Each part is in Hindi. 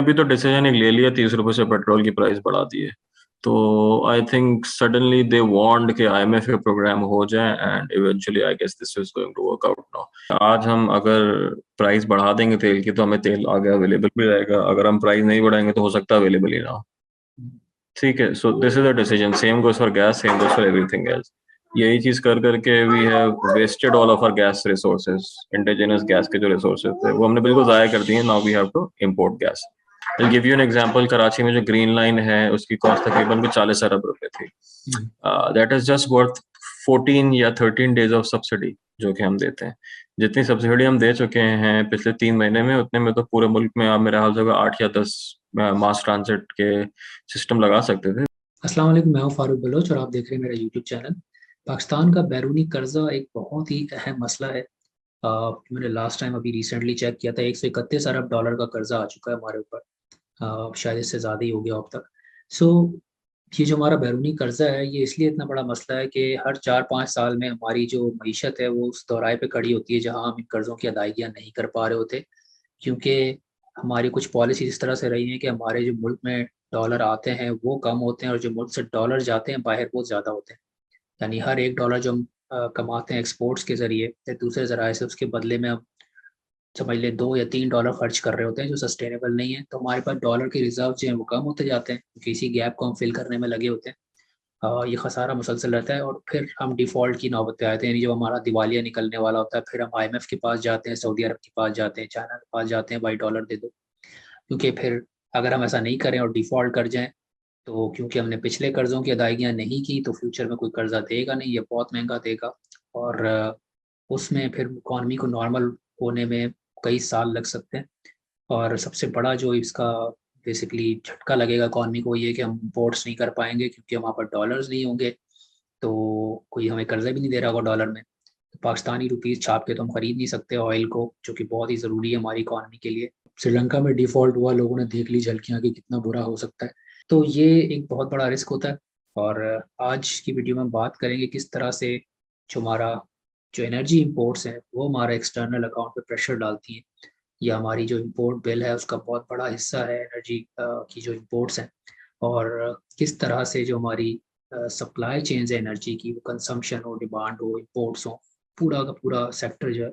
अभी तो डिसीजन एक ले लिया, 30 रुपए से पेट्रोल की प्राइस बढ़ा दी है। तो I think suddenly they want कि आईएमएफ के प्रोग्राम हो जाए and eventually I guess this is going to work out now. आज हम अगर प्राइस बढ़ा देंगे तेल की तो हमें तेल आगे अवेलेबल भी रहेगा, अगर हम प्राइस नहीं बढ़ाएंगे तो हो सकता है अवेलेबल ही ना हो। ठीक है, so this is a decision, same goes for gas, same goes for everything else. यही चीज कर करके we have wasted all of our gas resources, indigenous gas के जो रिसोर्सेज थे वो हमने बिल्कुल जाया कर दिए। Now we have to import gas. I'll give you an example, Karachi में जो ग्रीन लाइन है उसकी कॉस्ट तकरीबन भी 40 अरब रुपए थी। दैट इज जस्ट वर्थ 14 या 13 डेज ऑफ सब्सिडी जो कि हम देते हैं। जितनी सब्सिडी हम दे चुके हैं पिछले 3 महीने में, उतने में तो पूरे मुल्क में आप मेरे हाल से 8 या 10 मास ट्रांजिट के सिस्टम लगा सकते थे। अस्सलाम वालेकुम, मैं हूं फारूक बलोच और आप देख रहे हैं मेरा यूट्यूब चैनल। पाकिस्तान का बैरूनी कर्जा एक बहुत ही अहम मसला है। मैंने लास्ट टाइम अभी रिसेंटली चेक किया था, 131 अरब डॉलर का कर्जा आ चुका है हमारे ऊपर। शायद इससे ज़्यादा ही हो गया अब तक। सो ये जो हमारा बैरूनी कर्जा है ये इसलिए इतना बड़ा मसला है कि हर 4-5 साल में हमारी जो मईशत है वो उस दौराए पे खड़ी होती है जहां हम इन कर्ज़ों की अदायगियाँ नहीं कर पा रहे होते, क्योंकि हमारी कुछ पॉलिसी इस तरह से रही है कि हमारे जो मुल्क में डॉलर आते हैं वो कम होते हैं और जो मुल्क से डॉलर जाते हैं बाहर वो ज़्यादा होते हैं। यानी हर एक डॉलर जो हम कमाते हैं एक्सपोर्ट्स के ज़रिए या दूसरे ज़राए से, उसके बदले में हम समझ लें $2 या $3 खर्च कर रहे होते हैं जो सस्टेनेबल नहीं है। तो हमारे पास डॉलर के रिजर्व जो हैं वो कम होते जाते हैं क्योंकि इसी गैप को हम फिल करने में लगे होते हैं। ये खसारा मुसलसल रहता है और फिर हम डिफ़ॉल्ट की नौबत पे आते हैं। यानी जब हमारा दिवालिया निकलने वाला होता है फिर हम आईएमएफ के पास जाते हैं, सऊदी अरब के पास जाते हैं, चाइना के पास जाते हैं, भाई डॉलर दे दो। क्योंकि फिर अगर हम ऐसा नहीं करें और डिफ़ॉल्ट कर जाएं तो क्योंकि हमने पिछले कर्ज़ों की अदायगियाँ नहीं की तो फ्यूचर में कोई कर्ज़ा देगा नहीं, ये बहुत महंगा देगा। और उसमें फिर इकॉनमी को नॉर्मल होने में कई साल लग सकते हैं। और सबसे बड़ा जो इसका बेसिकली झटका लगेगा इकॉनमी को ये कि हम इम्पोर्ट्स नहीं कर पाएंगे क्योंकि हमारे पास डॉलर्स नहीं होंगे। तो कोई हमें कर्जा भी नहीं दे रहा होगा डॉलर में, तो पाकिस्तानी रुपीस छाप के तो हम खरीद नहीं सकते ऑयल को, जो कि बहुत ही ज़रूरी है हमारी इकॉनमी के लिए। श्रीलंका में डिफ़ॉल्ट हुआ, लोगों ने देख ली झलकियाँ कि कितना बुरा हो सकता है। तो ये एक बहुत बड़ा रिस्क होता है। और आज की वीडियो में हम बात करेंगे किस तरह से जो हमारा जो एनर्जी इंपोर्ट्स हैं वो हमारा एक्सटर्नल अकाउंट पे प्रेशर डालती हैं, या हमारी जो इंपोर्ट बिल है उसका बहुत बड़ा हिस्सा है एनर्जी की जो इंपोर्ट्स हैं। और किस तरह से जो हमारी सप्लाई चेन्स है एनर्जी की, वो कंजम्पशन हो, डिमांड हो, इंपोर्ट्स हो, पूरा का पूरा सेक्टर जो है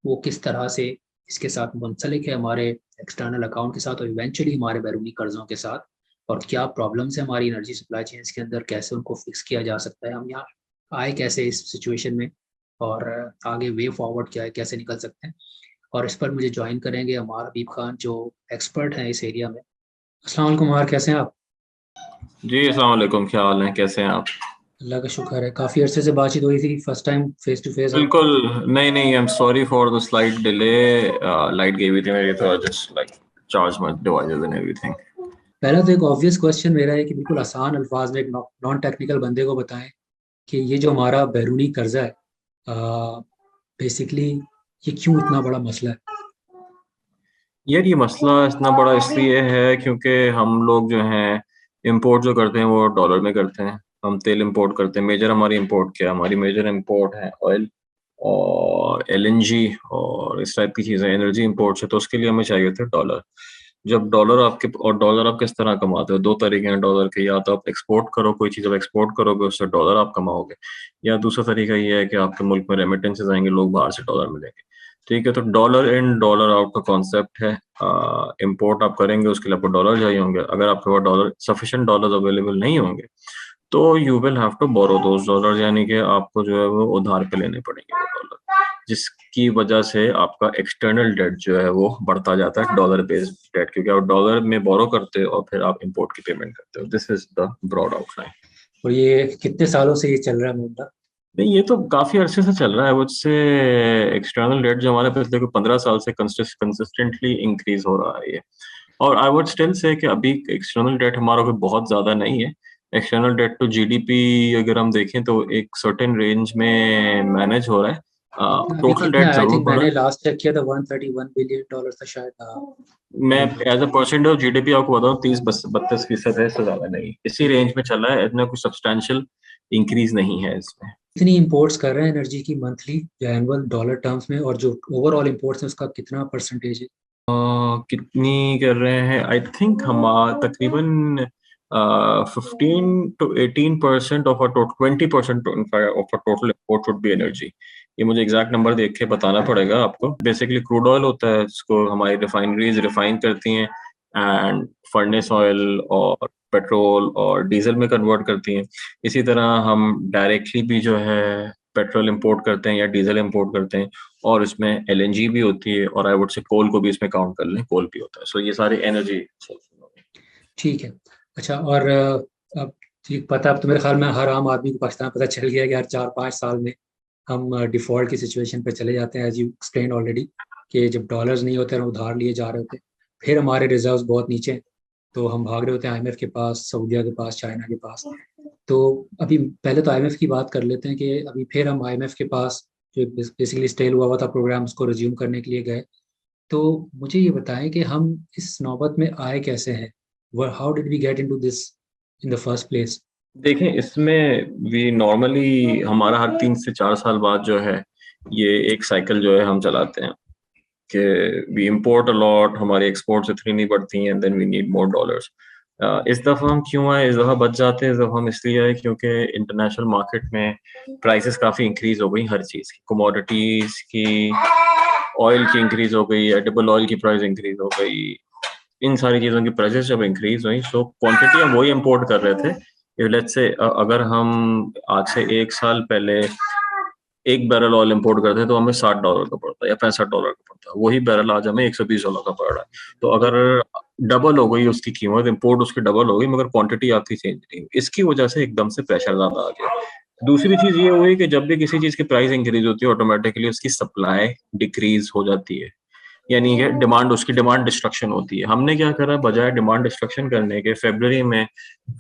वो किस तरह से इसके साथ मुंसलिक है हमारे एक्सटर्नल अकाउंट के साथ और इवेंचुअली हमारे बैरूनी कर्जों के साथ। और क्या प्रॉब्लम्स है हमारी एनर्जी सप्लाई चेन्स के अंदर, कैसे उनको फिक्स किया जा सकता है, हम यहाँ आए कैसे इस सिचुएशन में, और आगे वे फॉरवर्ड क्या है, कैसे निकल सकते हैं। और इस पर मुझे ज्वाइन करेंगे अमार हबीब खान जो एक्सपर्ट हैं इस एरिया में। अस्सलाम वालेकुम अमार, कैसे हैं आप? जी अस्सलाम वालेकुम, क्या हाल है, कैसे हैं आप? अल्लाह का शुक्र है, काफ़ी अरसे से बातचीत हुई थी, first time face to face आप। बिल्कुल। नहीं नहीं, I am sorry for the slight delay. Light गई हुई थी मेरी, तो just like charge my devices and everything. पहला तो एक ऑब्वियस क्वेश्चन मेरा है कि बिल्कुल आसान अल्फाज में एक नॉन टेक्निकल बंदे को बताएं कि ये जो हमारा बैरूनी कर्जा है बेसिकली ये क्यों इतना बड़ा मसला है? यार ये मसला इतना बड़ा इसलिए है क्योंकि हम लोग जो हैं इंपोर्ट जो करते हैं वो डॉलर में करते हैं। हम तेल इंपोर्ट करते हैं, मेजर हमारी इंपोर्ट क्या है, हमारी मेजर इंपोर्ट है ऑयल और एलएनजी और इस टाइप की चीज़ें, एनर्जी इंपोर्ट्स है, तो उसके लिए हमें चाहिए थे डॉलर। जब डॉलर आपके, और डॉलर आप किस तरह कमाते हो, दो तरीके हैं डॉलर के, या तो आप एक्सपोर्ट करो, कोई चीज़ आप एक्सपोर्ट करोगे उससे डॉलर आप कमाओगे, या दूसरा तरीका ये है कि आपके मुल्क में रेमिटेंसेस आएंगे, लोग बाहर से डॉलर मिलेंगे। ठीक है, तो डॉलर इन डॉलर आउट का कॉन्सेप्ट है। इंपोर्ट आप करेंगे उसके लिए आपको डॉलर चाहिए होंगे, अगर आपके पास डॉलर सफिशिएंट डॉलर्स अवेलेबल नहीं होंगे तो you will have to borrow those dollar, यानी कि आपको जो है वो उधार पे लेने पड़ेंगे वो डॉलर, जिसकी वजह से आपका एक्सटर्नल डेट जो है वो बढ़ता जाता है, डॉलर बेस्ड डेट, क्योंकि आप डॉलर में बोरो करते हो और फिर आप इंपोर्ट की पेमेंट करते हो। This is the broad outline. और ये कितने सालों से ये चल रहा है मुद्दा? नहीं, ये तो काफी अरसे से चल रहा है, मुझसे एक्सटर्नल डेट जो हमारे पिछले को 15 साल से कंसिस्टेंटली इंक्रीज हो रहा है ये। और आई वुड स्टिल से कि अभी एक्सटर्नल डेट हमारा कोई बहुत ज्यादा नहीं है। एक्सटर्नल डेट टू जीडीपी अगर हम देखें तो एक सर्टेन रेंज में मैनेज हो रहा है। अभी टोटल कितना डेट है? आई जरूर थिंक बढ़ा मैंने है। लास्ट चेक किया था 131 बिलियन डॉलर था शायद। मैं अभी as a percent of GDP आपको बताऊं, 30-32% है, इससे ज्यादा नहीं, इसी रेंज में चल रहा है, इतना कुछ सब्सटैंशियल इंक्रीज नहीं है इसमें। कितनी इंपोर्ट्स कर रहे हैं एनर्जी की मंथली या एनुअल डॉलर टर्म्स में, और जो ओवरऑल इंपोर्ट्स है उसका कितना परसेंटेज है? कितनी कर रहे हैं? आई थिंक हम तकरीबन 15 to 18% of 20% of a total import should be energy. ये मुझे एग्जैक्ट नंबर देख के बताना पड़ेगा आपको। बेसिकली क्रूड ऑयल होता है जिसको हमारी रिफाइनरीज रिफाइन करती हैं एंड फर्नेस ऑयल और पेट्रोल और डीजल में कन्वर्ट करती हैं। इसी तरह हम डायरेक्टली भी जो है पेट्रोल इंपोर्ट करते हैं या डीजल इंपोर्ट करते हैं, और इसमें एलएनजी भी होती है, और आई वुड से कोल को भी इसमें काउंट कर लें, कोल भी होता है। सो ये सारे एनर्जी। ठीक है। अच्छा, और अब ठीक पता, अब तो मेरे ख्याल में हर आम आदमी को पाकिस्तान पता चल गया कि हर 4-5 साल में हम डिफॉल्ट की सिचुएशन पे चले जाते हैं, एज यू एक्सप्लेन ऑलरेडी, कि जब डॉलर्स नहीं होते हैं उधार लिए जा रहे होते हैं, फिर हमारे रिजर्व्स बहुत नीचे हैं, तो हम भाग रहे होते हैं आईएमएफ के पास, सऊदीया के पास, चाइना के पास। तो अभी पहले तो आईएमएफ की बात कर लेते हैं कि अभी फिर हम आईएमएफ के पास, जो बेसिकली स्टेल हुआ था प्रोग्राम, उसको रिज्यूम करने के लिए गए। तो मुझे ये बताएं कि हम इस नौबत में आए कैसे हैं, how did we get into this in the first place? देखें, इसमें वी नॉर्मली हमारा हर 3 से 4 साल बाद जो है ये एक साइकिल जो है हम चलाते हैं कि वी इम्पोर्ट अ लॉट, हमारी एक्सपोर्ट्स इतनी नहीं बढ़ती हैं, then we need more dollars. इस दफ़ा हम क्यों आए? इस दफ़ा बच जाते हैं। इस दफ़ा हम इसलिए आए क्योंकि इंटरनेशनल मार्केट में प्राइसेस काफ़ी इंक्रीज हो गई, हर चीज़ की, कमोडिटीज़ की, ऑयल की इंक्रीज हो गई, एडिबल ऑयल की प्राइस इंक्रीज हो गई। इन सारी चीज़ों की प्राइसेस जब इंक्रीज हुई, सो क्वांटिटी हम वही इंपोर्ट कर रहे थे। लेट्स से अगर हम आज से 1 साल पहले 1 बैरल ऑयल इंपोर्ट करते हैं तो हमें $60 का पड़ता है या $65 का पड़ता है। वही बैरल आज हमें $120 का पड़ रहा है। तो अगर डबल हो गई उसकी कीमत, इंपोर्ट उसकी डबल हो गई, मगर क्वांटिटी आपकी चेंज नहीं हुई। इसकी वजह से एकदम से प्रेशर ज्यादा आ गया। दूसरी चीज ये हुई कि जब भी किसी चीज की प्राइस इंक्रीज होती है, ऑटोमेटिकली उसकी सप्लाई डिक्रीज हो जाती है, यानी कि डिमांड, उसकी डिमांड डिस्ट्रक्शन होती है। हमने क्या करा, बजाय डिमांड डिस्ट्रक्शन करने के, फरवरी में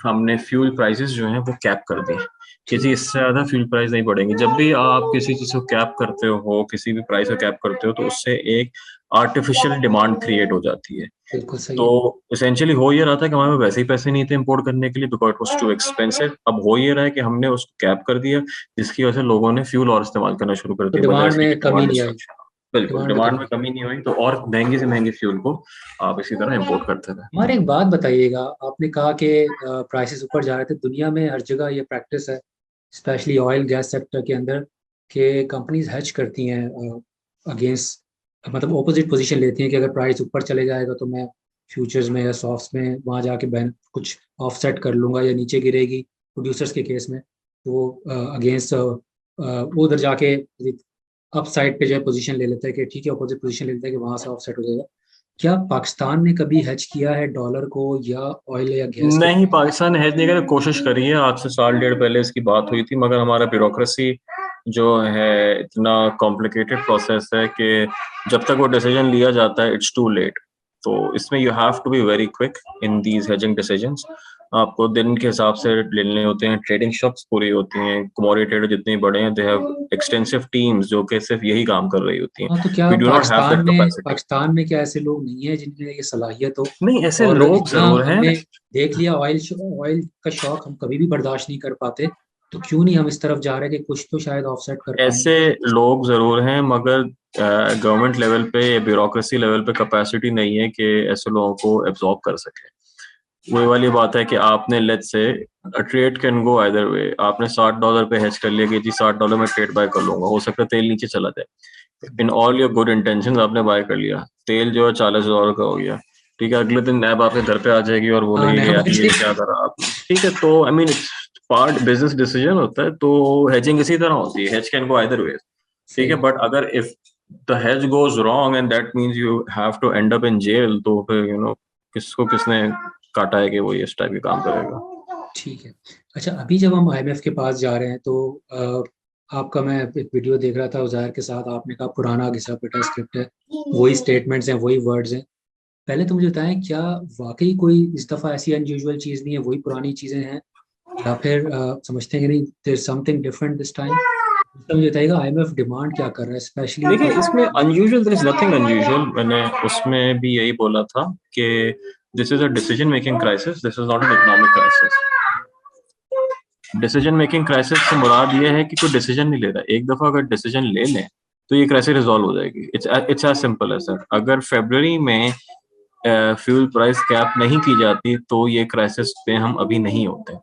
हमने फ्यूल प्राइसेस जो हैं वो कैप कर दी कि जी ठीक। इससे ज्यादा फ्यूल प्राइस नहीं बढ़ेंगे। जब भी आप किसी चीज को कैप करते हो, किसी भी प्राइस को कैप करते हो, तो उससे एक आर्टिफिशियल डिमांड क्रिएट हो जाती है। बिल्कुल सही तो है। इसेंशियली हो ये रहा था कि हमारे पास वैसे ही पैसे नहीं थे इंपोर्ट करने के लिए, because it was too expensive. अब हो ये रहा है कि हमने उसको कैप कर दिया, जिसकी वजह से लोगों ने फ्यूल और इस्तेमाल करना शुरू कर तो दिया, बजाय डिमांड इसके कि में कमी डिमांड नहीं आई। डिस्ट्रक्शन हो। बिल्कुल, डिमांड में डिमांड कमी में नहीं। कमी नहीं हुई, तो और महंगे से महंगे फ्यूल को आप इसी तरह इंपोर्ट करते रहे। हमारे एक बात बताइएगा, आपने कहा कि प्राइसेस ऊपर जा रहे थे, दुनिया में हर जगह ये प्रैक्टिस है, स्पेशली ऑयल गैस सेक्टर के अंदर, कि कंपनीज हेज करती हैं अगेंस्ट, मतलब ऑपोजिट पोजीशन लेती हैं कि अगर प्राइस ऊपर चले जाएगा तो मैं फ्यूचर्स में या सॉफ्ट्स में वहाँ जाके बैन कुछ ऑफसेट कर लूंगा, या नीचे गिरेगी प्रोड्यूसर्स के केस में तो वो अगेंस्ट वो उधर जाके अप साइड पे जो है पोजीशन ले लेता है कि ठीक है, ऑपोजिट पोजीशन ले लेता है कि वहां से ऑफसेट हो जाएगा। क्या पाकिस्तान ने कभी हेज किया है डॉलर को या ऑयल या गैस के? नहीं, पाकिस्तान ने हेज नहीं करने की कोशिश करी है। आज से साल डेढ़ पहले इसकी बात हुई थी, मगर हमारा ब्यूरोक्रेसी जो है इतना कॉम्प्लिकेटेड प्रोसेस है कि जब तक वो डिसीजन लिया जाता है इट्स टू लेट। तो इसमें you have to be very quick in these hedging decisions. आपको दिन के हिसाब से लेने होते हैं। ट्रेडिंग शॉप्स पूरी होती हैं, कमोडिटी ट्रेडर जितने बड़े हैं, दे हैव एक्सटेंसिव टीम्स जो कि सिर्फ यही काम कर रही होती हैं। हाँ, तो क्या we do not have that capacity. Pakistan में क्या ऐसे लोग नहीं है जिनमें ये सलाहियत हो? नहीं, ऐसे और लोग इतना जरूर हैं। हमने देख लिया, ऑयल का शौक हम कभी भी बर्दाश्त नहीं कर पाते, तो क्यों नहीं हम इस तरफ जा रहे कि कुछ तो शायद ऑफसेट कर ऐसे पाएंगे? लोग जरूर हैं, मगर गवर्नमेंट लेवल पे या ब्यूरोक्रेसी लेवल पे कैपेसिटी नहीं है कि ऐसे लोगों को एब्जॉर्ब कर सके। वही वाली बात है कि आपने, let's say, trade can go either वे। आपने $60 पे हेज कर लिया कि जी $60 में ट्रेड बाय कर लूंगा, हो सकता है तेल नीचे चला जाए। In all your good intention आपने बाय कर लिया, तेल जो है $40 का हो गया। ठीक है, अगले दिन नैब आपके घर पे आ जाएगी और हाँ, बोलेगी कि नया यार ये बजट। क्या करा आपने। ठीक है, तो I mean part business decision होता है। तो हेजिंग इसी तरह होती है, hedge can go either way. ठीक सही है, बात। बट अगर if the hedge goes wrong and that means you have to end up in jail, तो फिर किसको किसने काटा है कि वो इस टाइप के काम करेगा। ठीक है। अच्छा, अभी जब हम आईएमएफ के पास जा रहे हैं तो आपका, मैं एक वीडियो देख रहा था उजायर के साथ, आपने कहा पुराना घिसा पिटा स्क्रिप्ट है, वही स्टेटमेंट्स हैं, वही वर्ड्स हैं। पहले तो मुझे बताएं, क्या वाकई कोई इस दफा ऐसी अनयूजुअल चीज नहीं है, वही पुरानी चीजें हैं, या फिर समझते हैं कि नहीं, there something different this time? तो मुझे बताइएगा आईएमएफ डिमांड क्या कर रहा है, स्पेशली देखिए, फॉर। इसमें unusual, there is nothing unusual. मैंने उसमें भी यही बोला था कि this is a decision making crisis, this is not an economic crisis. Decision making crisis से मुराद ये है कि कोई डिसीजन नहीं ले रहा। एक दफा अगर डिसीजन ले लें तो ये क्राइसिस रिजॉल्व हो जाएगी। It's as simple as that. अगर फरवरी में फ्यूल प्राइस कैप नहीं की जाती तो ये क्राइसिस पे हम अभी नहीं होते।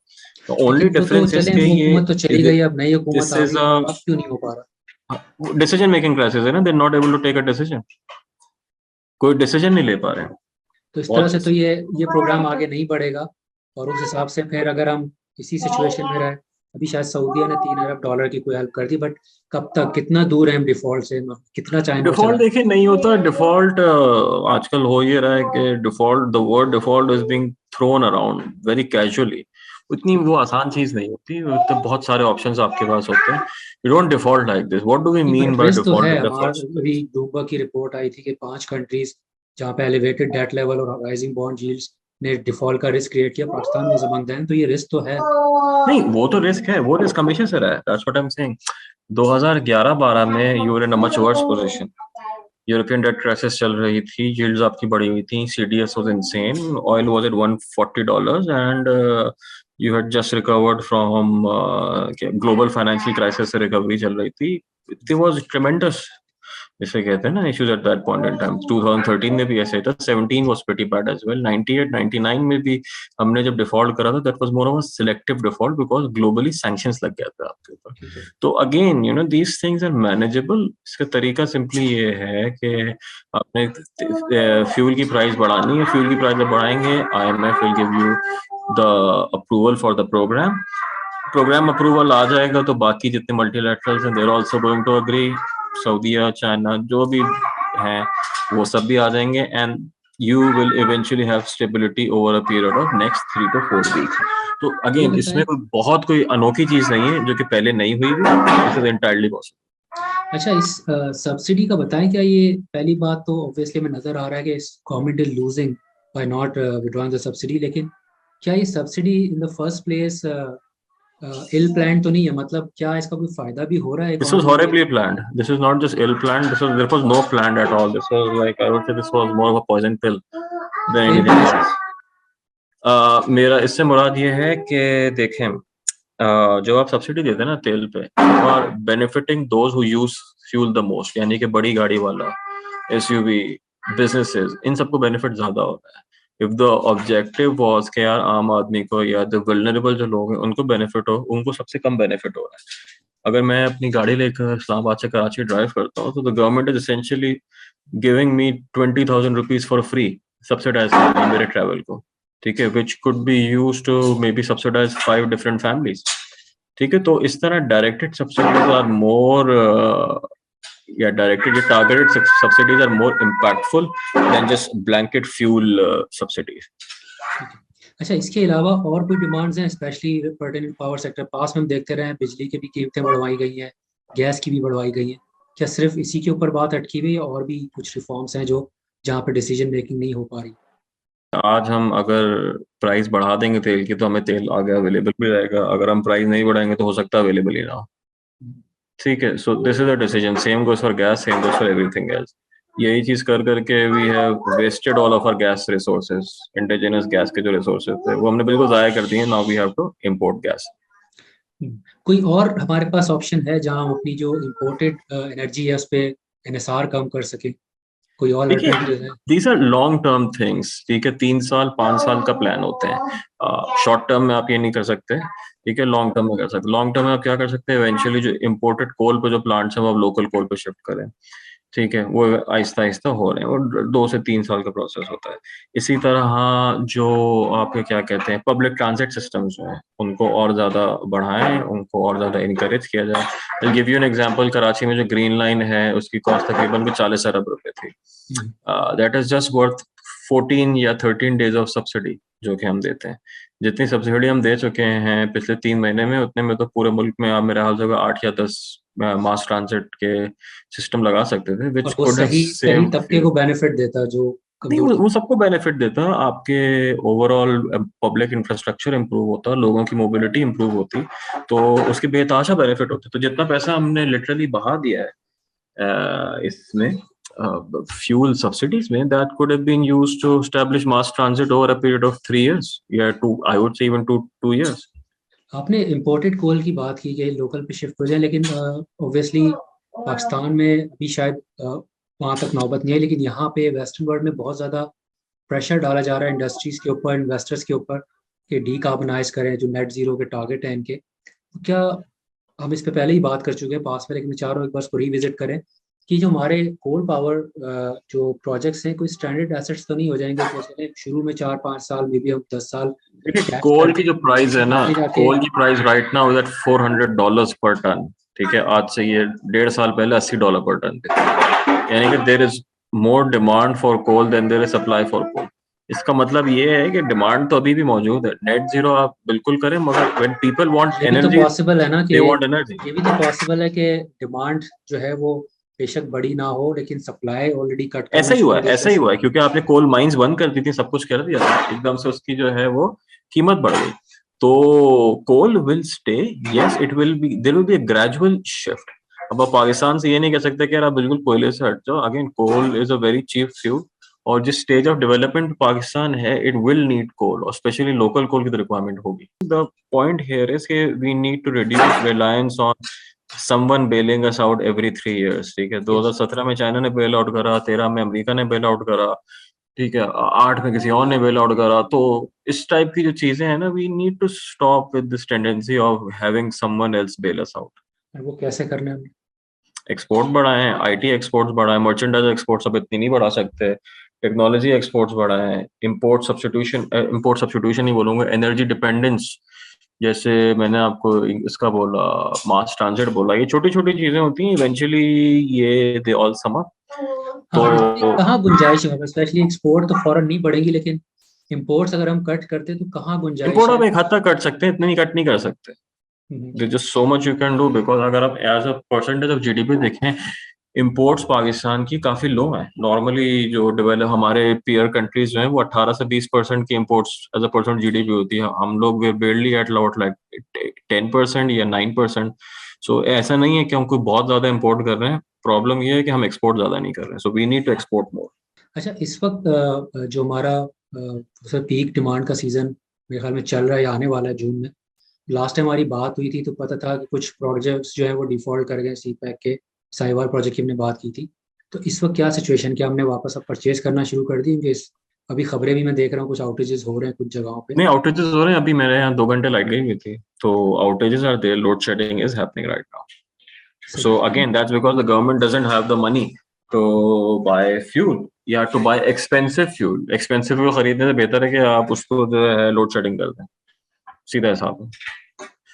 तो ओनली लेकिन वो तो डिफरेंस इज चले, के ये हुकूमत तो चली गई, अब नई हुकूमत दिस आ इज गई, अ अब क्यों नहीं हो पा रहा? डिसीजन मेकिंग क्राइसिस है ना, they not able to take a decision, कोई डिसीजन नहीं ले पा रहे हैं। तो इस तरह बहुत से तो ये प्रोग्राम आगे नहीं बढ़ेगा। और उस हिसाब से फिर अगर हम इसी सिचुएशन में रहे, अभी शायद सऊदीया ने $3 अरब की कोई हेल्प कर दी, बट कब तक, कितना दूर है हम डिफॉल्ट से, कितना टाइम और डिफॉल्ट चलाएं? देखिए नहीं होता डिफॉल्ट। आजकल हो ये रहा है कि default, the word default is being throne around very casually. उतनी ठीक वो है। आसान चीज नहीं होती, तो बहुत सारे ऑप्शंस आपके पास होते हैं। You don't default like this. What do we नहीं, मीन बट बाय रिस्क तो है डिफॉल्ट इन द हमारा। फर्स्ट अभी प्लेस? ब्लूमबर्ग की रिपोर्ट आई थी कि 5 कंट्रीज जहाँ पे एलिवेटेड डेट लेवल और राइजिंग बॉन्ड यील्ड्स ने डिफॉल्ट का रिस्क क्रिएट किया, पाकिस्तान में जमंग है, तो ये रिस्क तो है। नहीं, वो तो रिस्क है, वो रिस्क हमेशा से रहा है। That's what I am saying. 2011-12 में you were in a much worse position. European debt crisis चल रही थी, यील्ड्स आपकी बढ़ी हुई थी, CDS was insane, oil was at $140 and you had just recovered from global financial crisis से रिकवरी चल रही थी। इट वाज ट्रेमेंडस, जिसे कहते हैं ना, issues at that point in time. 2013 में भी ऐसे था, 17 was pretty bad as well, 98 99 में भी हमने जब डिफॉल्ट करा था, that was more of a selective default because globally sanctions लग गया था आपके ऊपर। ठीक है। तो again you know these things are manageable. इसका तरीका सिंपली ये है कि आपने फ्यूल की प्राइस बढ़ानी है, फ्यूल की प्राइस जब बढ़ाएंगे IMF will give you the approval for the programme. Programme approval आ जाएगा तो बाकी जितने मल्टीलैटरल्स हैं they are also going to agree, सऊदीया, चाइना, जो भी हैं वो सब भी आ जाएंगे, and you will eventually have stability over a period of next 3 to 4 weeks. तो ये अगेन बताएं। इसमें कोई अनोखी चीज नहीं है जो कि पहले नहीं हुई भी, दिस इज एंटायरली पॉसिबल। अच्छा, इस सब्सिडी का बताएं। क्या ये, पहली बात तो ऑब्वियसली में नजर आ रहा है कि इस government is losing by not withdrawing the subsidy, लेकिन क्या ये subsidy in the first place ill plan तो नहीं है? मतलब क्या इसका कोई फायदा भी हो रहा है This was इकोनॉमी में, horribly लेकिन planned. This is not just ill planned. There was no planned at all. This was like, I would say this was more of a poison pill than explain anything करें इसको। else. मेरा इससे मुराद ये है कि देखें, जब आप सब्सिडी देते हैं ना तेल पे, you are benefiting those who use fuel the most, यानी कि बड़ी गाड़ी वाला, एसयूवी, बिजनेसेस, इन सबको बेनिफिट ज्यादा होता है। इफ द ऑब्जेक्टिव वाज कि यार आम आदमी को या द वल्नरेबल जो लोग हैं उनको बेनिफिट हो, उनको सबसे कम बेनिफिट हो रहा है। अगर मैं अपनी गाड़ी लेकर इस्लामाबाद से कराची ड्राइव करता हूँ तो the government is essentially giving me 20,000 rupees for free, subsidise कर रही है मेरे ट्रैवल को। ठीक है, which could be use to maybe subsidise 5 different families. ठीक है, तो इस तरह डायरेक्टेड सब्सिडीज आर मोर, या directed targeted subsidies are more impactful than just blanket fuel subsidies. ठीक है। अच्छा, इसके अलावा और कोई डिमांड्स हैं, स्पेशली पर्टेनिंग पावर सेक्टर? पास में हम देखते रहे हैं बिजली की भी कीमतें बढ़वाई गई हैं, गैस की भी बढ़वाई गई हैं। क्या सिर्फ इसी के ऊपर बात अटकी हुई है, और भी कुछ रिफॉर्म्स हैं जो, जहाँ पे डिसीजन मेकिंग नहीं हो पा रही? आज हम अगर प्राइस बढ़ा देंगे तेल की तो हमें तेल आगे अवेलेबल भी रहेगा, अगर हम प्राइस नहीं बढ़ाएंगे तो हो सकता है अवेलेबल ही ना हो। ठीक है, so this is a decision, same goes for gas, same goes for everything else. यही चीज कर करके we have wasted all of our gas resources. Indigenous gas के जो रिसोर्सेज थे वो हमने बिल्कुल जाया कर दिए। Now we have to import gas. कोई और हमारे पास ऑप्शन है जहाँ हम अपनी जो इम्पोर्टेड एनर्जी है उस पे एनएसआर कम कर सके? कोई और देखिए, अल्टरनेटिव है? These are long term things. ठीक है, 3 साल 5 साल का प्लान होते हैं। शॉर्ट टर्म में आप ये नहीं कर सकते। ठीक है, लॉन्ग टर्म में कर सकते। लॉन्ग टर्म में आप क्या कर सकते हैं, इवेंचुअली जो इम्पोर्टेड कोल पे जो प्लांट्स हैं वो आप लोकल कोल पे शिफ्ट करें। ठीक है, वो आहिस्ता आहिस्ता हो रहे हैं, वो 2 से 3 साल का प्रोसेस होता है। इसी तरह हाँ, जो आपके क्या कहते हैं पब्लिक ट्रांजिट सिस्टम्स जो हैं उनको और ज़्यादा बढ़ाएं, उनको और ज़्यादा इनकरेज किया जाए। I give you an example, Karachi में जो ग्रीन लाइन है उसकी कॉस्ट तकरीबन 40 अरब रुपए थी। हम्म। दैट इज जस्ट वर्थ 14 या 13 डेज ऑफ सब्सिडी जो कि हम देते हैं। जितनी सब्सिडी हम दे चुके हैं पिछले 3 महीने में, उतने में तो पूरे मुल्क में आप मेरे हाल से 8 या 10 मास ट्रांजिट के सिस्टम लगा सकते थे, और विच वो कुड हैव सही सही सेव्ड तबके फ्यूल। को बेनिफिट देता, जो नहीं, कमजोर वो तबका। सबको बेनिफिट देता, आपके ओवरऑल पब्लिक इंफ्रास्ट्रक्चर इंप्रूव होता, लोगों की मोबिलिटी इंप्रूव होती, तो उसके बेतहाशा बेनिफिट होते। तो जितना पैसा हमने लिटरली बहा दिया है इसमें fuel subsidies में, that could have been used to establish mass transit over a period of 3 years, yeah, I would say even 2 years. आपने इम्पोर्टेड कोल की बात की कि लोकल पे शिफ्ट हो जाए, लेकिन ऑब्वियसली पाकिस्तान में अभी शायद वहाँ तक नौबत नहीं है, लेकिन यहाँ पे वेस्टर्न वर्ल्ड में बहुत ज़्यादा प्रेशर डाला जा रहा है इंडस्ट्रीज के ऊपर, इन्वेस्टर्स के ऊपर, कि डीकार्बोनाइज करें, जो नेट जीरो के टारगेट हैं इनके। तो क्या, हम इस पे पहले ही बात कर चुके हैं पास में, लेकिन मैं चाह रहा हूँ एक बार इसको रिविजिट करें कि जो हमारे कोल पावर जो प्रोजेक्ट्स हैं, कोई स्टैंडर्ड एसेट्स तो नहीं हो जाएंगे कि उसमें शुरू में 4-5 साल, मे बी हम 10 साल देखिए कैश कोल कर की दें, जो प्राइस है ना, आगे जाके। कोल की price right now is at $400 per ton. ठीक है, आज से ये 1.5 साल पहले $80 पर टन थे। यानी कि there is more demand for coal than there is supply for coal. इसका मतलब ये है कि डिमांड तो अभी भी मौजूद है। नेट जीरो आप बिल्कुल करें, मगर व्हेन पीपल वांट ये भी तो एनर्जी पॉसिबल है ना कि दे वांट एनर्जी। ये भी तो पॉसिबल है कि डिमांड जो है वो बेशक बड़ी ना हो, लेकिन सप्लाई ऑलरेडी कट ऐसा करना ही शुरू हुआ कर है, दे ऐसा ही जैसे। हुआ है, क्योंकि आपने कोल माइंस बंद कर दी थी, सब कुछ कर दिया था, एकदम से उसकी जो है वो कीमत बढ़ गई। तो coal will stay, yes it will be, there will be a gradual shift. अब आप पाकिस्तान से ये नहीं कह सकते कि यार आप बिल्कुल कोयले से हट जाओ। Again coal is a very cheap fuel, और जिस स्टेज ऑफ डेवलपमेंट पाकिस्तान है, इट विल नीड कोल, और स्पेशली लोकल कोल की तो रिक्वायरमेंट होगी। द पॉइंट हियर इज कि we need to reduce reliance on someone bailing us out every 3 years। ठीक है, यस। 2017 में चाइना ने बेल आउट करा, 13 में अमेरिका ने बेल आउट करा, ठीक है, 8 में किसी और ने बेल आउट करा। तो इस टाइप की जो चीजें हैं ना, we need to stop with this tendency of having someone else bail us out. वो कैसे करना है? एक्सपोर्ट बढ़ाएं, आईटी एक्सपोर्ट्स बढ़ाएं, मर्चेंडाइज एक्सपोर्ट्स अब इतनी नहीं बढ़ा सकते, टेक्नोलॉजी एक्सपोर्ट्स बढ़ाएं, इंपोर्ट सब्स्टिट्यूशन ही बोलूंगा, एनर्जी डिपेंडेंस, जैसे मैंने आपको इसका बोला, मास ट्रांजिट बोला, ये छोटी छोटी चीजें होती हैं, इवेंचुअली ये दे ऑल सम अप। हाँ, इसमें तो कहाँ गुंजाइश है? स्पेशली एक्सपोर्ट तो फौरन नहीं बढ़ेगी, लेकिन इंपोर्ट्स अगर हम कट करते तो कहाँ गुंजाइश इंपोर्ट है? आप एक हद तक कट सकते हैं, इतने नहीं कट नहीं कर सकते। Hmm. There just so much you can do, because अगर आप as a percentage of GDP देखें, इंपोर्ट्स पाकिस्तान की काफी लो हैं। नॉर्मली जो डेवलप हमारे पीयर कंट्रीज जो हैं, वो 18 से 20% की imports as a percent GDP होती है। हम लोग we barely at lot like 10% या 9%। सो ऐसा नहीं है कि हम कोई बहुत ज्यादा इंपोर्ट कर रहे हैं, प्रॉब्लम ये है कि हम एक्सपोर्ट ज्यादा नहीं कर रहे हैं। So we need to export more. अच्छा, इस वक्त जो हमारा पीक डिमांड का सीजन मेरे ख्याल में चल रहा है या आने वाला है जून में। लास्ट टाइम हमारी बात हुई थी तो पता था कि कुछ प्रोजेक्ट्स जो है वो डिफॉल्ट कर गए, सी पैक के साहिवाल प्रोजेक्ट की हमने बात की थी। तो इस वक्त क्या सिचुएशन, क्या हमने वापस अब परचेज करना शुरू कर दी? क्योंकि अभी खबरें भी मैं देख रहा हूँ, कुछ आउटेजेस हो रहे हैं कुछ जगहों पे। नहीं, आउटेजेस हो रहे हैं, अभी मेरे यहाँ 2 घंटे लाइट गई हुई थी। तो outages are there, load shedding is happening right now. सही। So again, that's because the government doesn't have the money to buy fuel या to buy expensive fuel. Expensive fuel खरीदने से बेहतर है कि आप उसको जो है लोड शेडिंग कर दें, सीधा हिसाब है।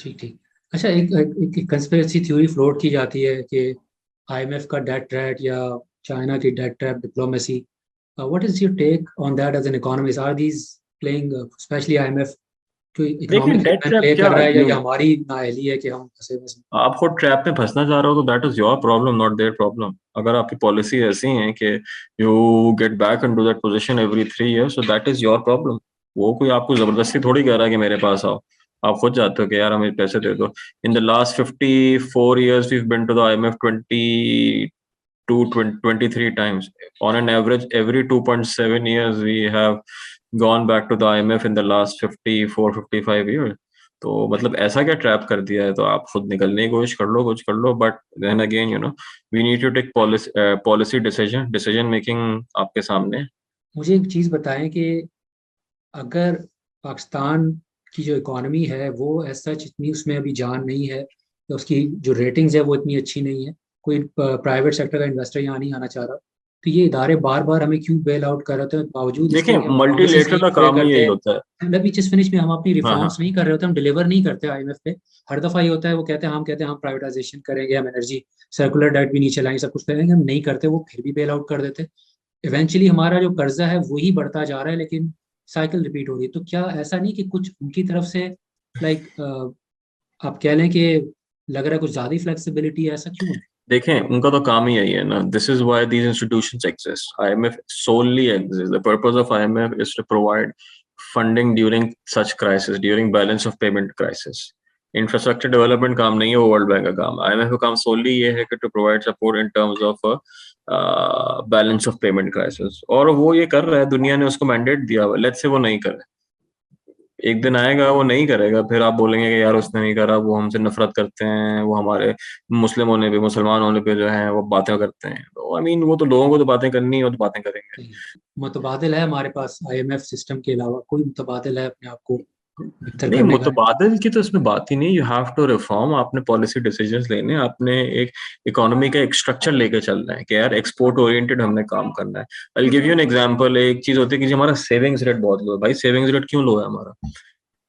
ठीक ठीक। अच्छा, एक कंस्पिरेसी थ्योरी फ्लोट की जाती है कि आईएमएफ का डेट ट्रैप या चाइना की debt trap diplomacy. What is your take on that as an economist? Are these playing, specially IMF, जो देखिए economic debt hitman trap play क्या, कर रहा है, या यू ये हमारी नाअहली है कि हम फंसे हुए इसमें? आप खुद ट्रैप में फंसना चाह रहे हो, तो that is your problem, not their problem. अगर आपकी पॉलिसी ऐसी है कि you get back into that position every 3 years, so that is your problem. वो कोई आपको जबरदस्ती थोड़ी कह रहा है कि मेरे पास आओ। आप खुद चाहते हो कि यार हमें पैसे दे दो। In the last 54 years we've been to the IMF 23 times. On an average, every 2.7 years, we have gone back to the IMF in the last 54-55 years. तो मतलब ऐसा क्या ट्रैप कर दिया है? तो आप खुद निकलने की कोशिश कर लो, कुछ कर लो, but then again we need to take policy decision, decision making आपके सामने है। मुझे एक चीज़ बताएं कि अगर पाकिस्तान की जो इकोनॉमी है वो ऐसा इतनी उसमें अभी जान नहीं है, तो उसकी जो रेटिंग्स है वो इतनी अच्छी नहीं है, कोई प्राइवेट सेक्टर का इन्वेस्टर यहाँ नहीं आना चाह रहा, तो ये इदारे बार बार हमें क्यों बेल आउट कर रहे हैं, बावजूद इसके देखिए कि हम प्रोमिस मल्टीलेटरल नहीं का पूरे काम ही यही करते? होता है। मतलब बीच फिनिश में हम अपनी हाँ रिफॉर्म्स हाँ। नहीं कर रहे होते, हम डिलीवर नहीं करते आईएमएफ पे। हर दफा ये होता है, वो कहते हैं हम प्राइवेटाइजेशन करेंगे, हम एनर्जी सर्कुलर डेट भी नहीं चलाएंगे, सब कुछ करेंगे, हम नहीं करते, वो फिर भी बेल आउट कर देते। इवेंचुअली हमारा जो कर्जा है वही बढ़ता जा रहा है, लेकिन साइकिल रिपीट हो रही है। तो क्या ऐसा नहीं कि कुछ उनकी तरफ से, लाइक, आप कह लें कि लग रहा है कुछ ज्यादा फ्लेक्सिबिलिटी है, ऐसा क्यों है? देखें उनका तो काम ही यही है ना, this is why these institutions exist. IMF solely exists, the purpose of IMF is to provide funding during such crisis, during balance of payment crisis। Infrastructure development काम नहीं है, वो वर्ल्ड बैंक का काम है। आईएमएफ का काम solely ये है कि to provide support in terms of balance of payment crisis, और वो ये कर रहा है, दुनिया ने उसको मैंडेट दिया हुआ, लेट्स से वो नहीं कर रहा है। एक दिन आएगा वो नहीं करेगा, फिर आप बोलेंगे कि यार उसने नहीं करा, वो हमसे नफरत करते हैं, वो हमारे मुस्लिम होने पे, मुसलमान होने पे जो है वो बातें करते हैं। तो आई मीन वो तो लोगों को तो बातें करनी है, वो तो बातें करेंगे। मुतबादिल है हमारे पास आईएमएफ सिस्टम के अलावा, कोई मुतबादिल है अपने आप को बेहतर नहीं, करने का? मुतबादल की तो इसमें बात ही नहीं। यू हैव टू रिफॉर्म, आपने पॉलिसी डिसीजंस लेने, आपने एक इकोनॉमी का एक स्ट्रक्चर लेके चलना है कि यार एक्सपोर्ट ओरिएंटेड हमने काम करना है। I will give you an example. एक चीज होती है कि जी हमारा सेविंग्स रेट बहुत लो है। भाई सेविंग्स रेट क्यों लो है हमारा?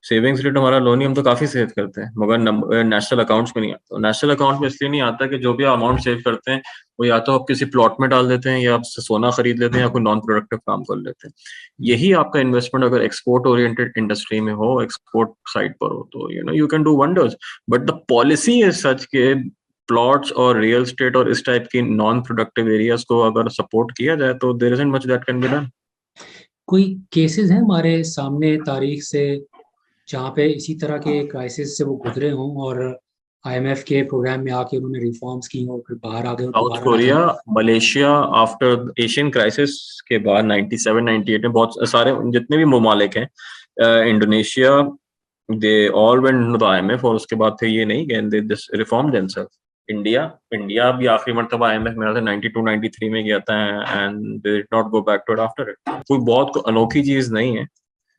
सेविंग्स रेट हमारा लो नहीं, हम तो काफी सेव करते हैं, मगर नेशनल अकाउंट्स में नहीं आता। नेशनल अकाउंट में इसलिए नहीं आता कि जो भी अमाउंट सेव करते हैं वो या तो आप किसी प्लॉट में डाल देते हैं, या आप सोना खरीद लेते हैं, या कोई नॉन प्रोडक्टिव काम कर लेते हैं। यही आपका इन्वेस्टमेंट अगर एक्सपोर्ट ओरिएंटेड इंडस्ट्री में हो, एक्सपोर्ट साइड पर हो, तो you can do wonders. But the policy is such के प्लॉट्स और रियल स्टेट और इस टाइप की नॉन प्रोडक्टिव एरियाज को अगर सपोर्ट किया जाए तो there isn't much that can be done. कोई केसेस हैं हमारे सामने तारीख से जहाँ पे इसी तरह के क्राइसिस से वो गुजरे हों और आईएमएफ के प्रोग्राम में आके उन्होंने रिफॉर्म्स की हों, फिर बाहर आ गए और साउथ दोबारा ना कोरिया, जाए? मलेशिया, आफ्टर एशियन क्राइसिस के बाद 97 98 में बहुत सारे जितने भी ममालिक हैं, Indonesia, they all went into the IMF, और उसके बाद फिर ये नहीं कि they just reform themself. India India भी आखिरी मर्तबा आईएमएफ मेरा था 92 93 में गया था, and they did not go back to it after it. कोई बहुत अनोखी चीज नहीं है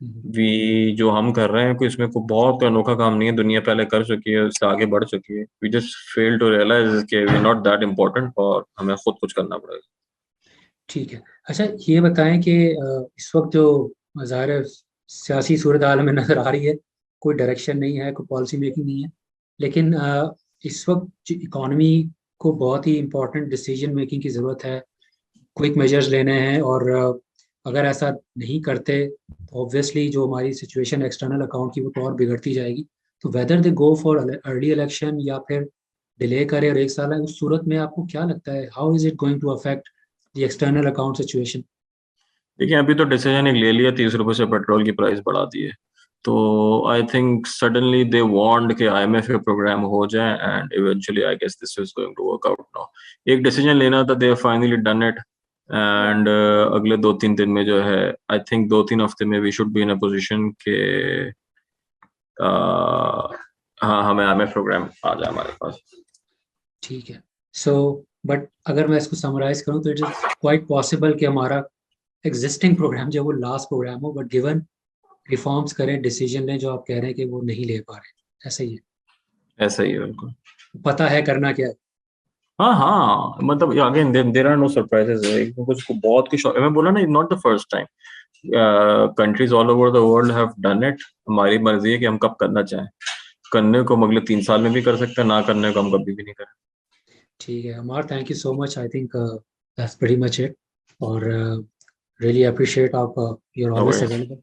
हम्म। वी जो हम कर रहे हैं, कोई इसमें कोई बहुत अनोखा काम नहीं है। दुनिया पहले कर चुकी है, उससे आगे बढ़ चुकी है। We just fail to realise कि वी नॉट दैट इम्पोर्टेंट, और हमें खुद कुछ करना पड़ेगा। ठीक है। अच्छा ये बताएं कि इस वक्त जो ज़ाहिर है सियासी सूरत हाल में नज़र आ रही है, कोई डायरेक्शन नहीं है, कोई पॉलिसी मेकिंग नहीं है, लेकिन इस वक्त इकॉनमी को बहुत ही इंपॉर्टेंट डिसीजन मेकिंग की ज़रूरत है, क्विक मेजर्स लेने हैं, और अगर ऐसा नहीं करते तो ऑब्वियसली जो हमारी सिचुएशन एक्सटर्नल अकाउंट की वो तो और बिगड़ती जाएगी। तो whether they go for early election या फिर डिले करे और एक साल है, उस सूरत में आपको क्या लगता है how is it going to affect the external account situation? देखिए अभी तो डिसीजन एक ले लिया, 30 रुपए से पेट्रोल की प्राइस बढ़ा दी है। तो I think suddenly they want कि आईएमएफ के प्रोग्राम हो जाए, and eventually I guess this is going to work out now. एक डिसीजन लेना था, they finally done it, and अगले 2 3 दिन में जो है, आई थिंक 2 3 हफ्ते में we should be in a position के हाँ हमें आईएमएफ प्रोग्राम आ जाए हमारे पास। ठीक है। सो बट अगर मैं इसको समराइज करूं तो इट इज क्वाइट पॉसिबल कि हमारा एग्जिस्टिंग प्रोग्राम जो है वो लास्ट प्रोग्राम हो, बट गिवन रिफॉर्म्स करें, डिसीजन लें जो आप कह रहे हैं कि वो नहीं ले पा रहे, ऐसा ही है? ऐसा ही है बिल्कुल। पता है करना क्या है? हाँ हाँ, मतलब again there are no surprises है। कुछ बहुत कुछ मैं बोला ना, not the first time. Countries all over the world have done it. हमारी मर्जी है कि हम कब करना चाहें। करने को हम अगले 3 साल में भी कर सकते हैं, ना करने को हम कभी भी नहीं करें। ठीक है Amar, thank you so much. I think that's pretty much it, और रियली अप्रिशिएट आप, you are no always worries. Available.